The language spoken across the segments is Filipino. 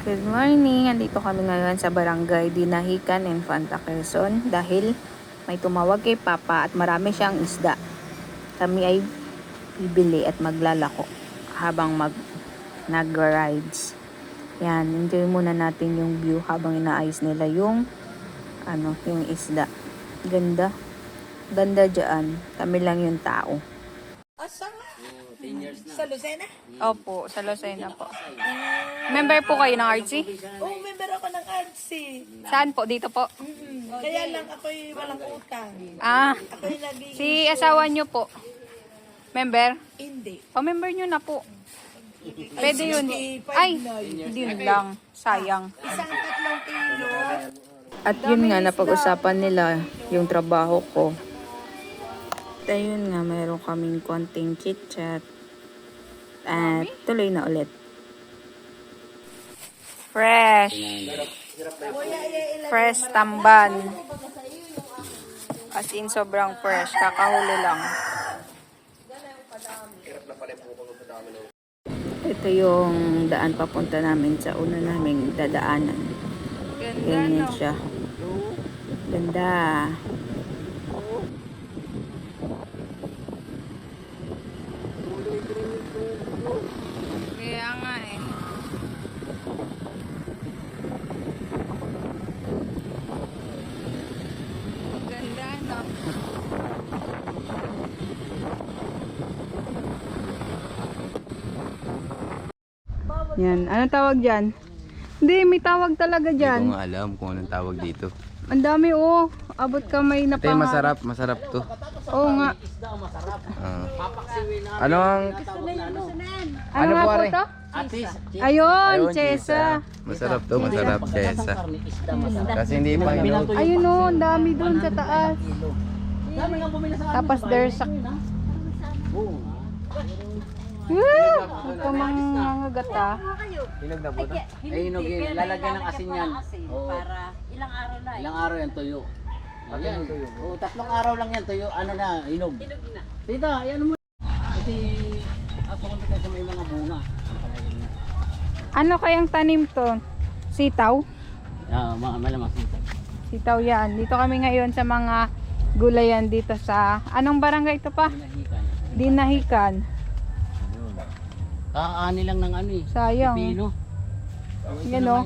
Good morning! Andito kami ngayon sa Barangay Dinahican, Infanta, Quezon dahil may tumawag kay Papa at marami siyang isda. Kami ay bibili at maglalako habang nag-rides. Yan, enjoy muna natin yung view habang inaayos nila yung yung isda. Ganda. Ganda dyan. Kami lang yung tao. Asa nga? Sa Lucena? Opo, sa Lucena po. Member po kayo ng RC? Oo, member ako ng RC. Saan po? Dito po? Kaya lang ako'y walang utang. Ako'y naging... Si asawa nyo po? Member? Hindi. Pa-member nyo na po. Pwede yun. Ay, hindi lang. Sayang. Isang 3 kilo. At yun nga, napag-usapan nila yung trabaho ko. At ayun nga, mayroon kaming konting chit-chat. At tuloy na ulit. Fresh. Fresh tamban. As in, sobrang fresh. Kakahuli lang. Ito yung daan papunta namin sa una naming dadaanan. Ganyan siya. Ganda. Kaya nga eh. Ganda, no? Yan. Anong tawag dyan? Hindi, may tawag talaga dyan. Hindi ko nga alam kung anong tawag dito. Ang dami oh. Abot kamay na Ito yung masarap, masarap to. Oo nga. Ano ang... Ano nga po pare? to? Ayun, chesa. Masarap to, masarap chesa. Kasi hindi pa hinog. Ayun oh, ang dami doon sa taas. Tapos there's a... Ito mga gata. Hinog na po to? Ay, hinog yun. Lalagyan ng asin yan. Oo. Para ilang araw na. Ilang araw yan tuyo. Ayan. Oo, 3 araw lang yan tuyo. Ano na, hinog. Hinog na. Tita, ayan mo. Kasi ako kung kasi may mga bunga. Ano kayang tanim to? Sitaw? Malamang sita. Sitaw yan. Dito kami ngayon sa mga gulayan dito sa... Anong barangay ito pa? Dinahican. Kaani lang ng ano eh. Sayang. Pipino. Yan o.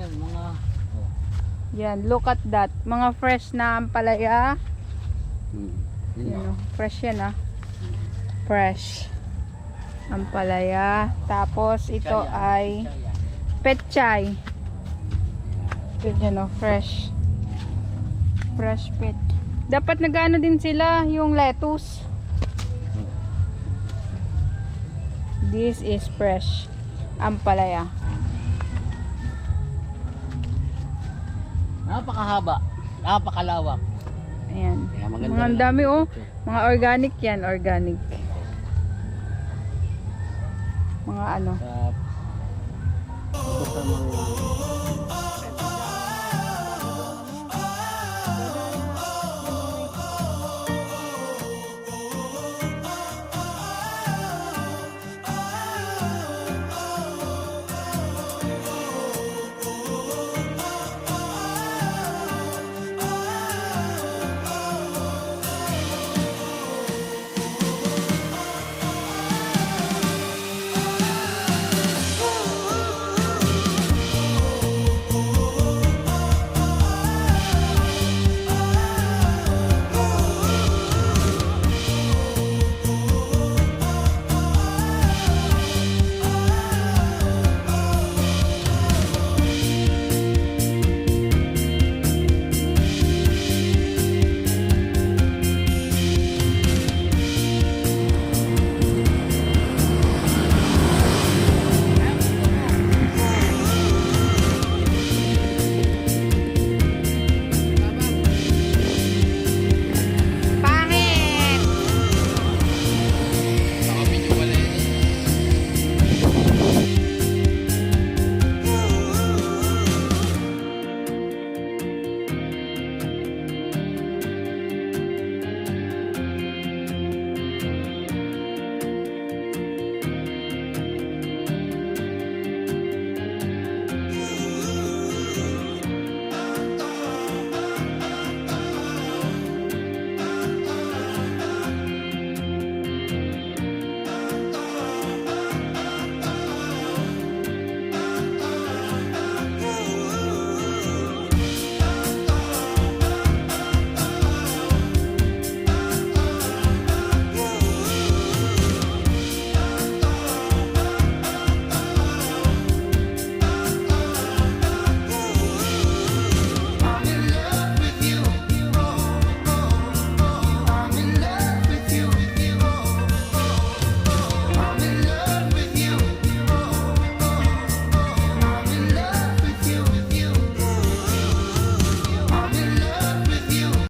Yan, look at that. Mga fresh na ampalaya. Yan o. Fresh yan ah. Fresh. Ampalaya. Tapos ito ay petchay. Yan o, fresh. Fresh pet. Dapat nag-ano din sila yung lettuce. This is fresh ampalaya. Napakahaba. Napakalawak. Ayan. Kaya maganda Mga rin. dami oh. Mga organic yan, organic. Mga ano. Sa... Ito sa mga...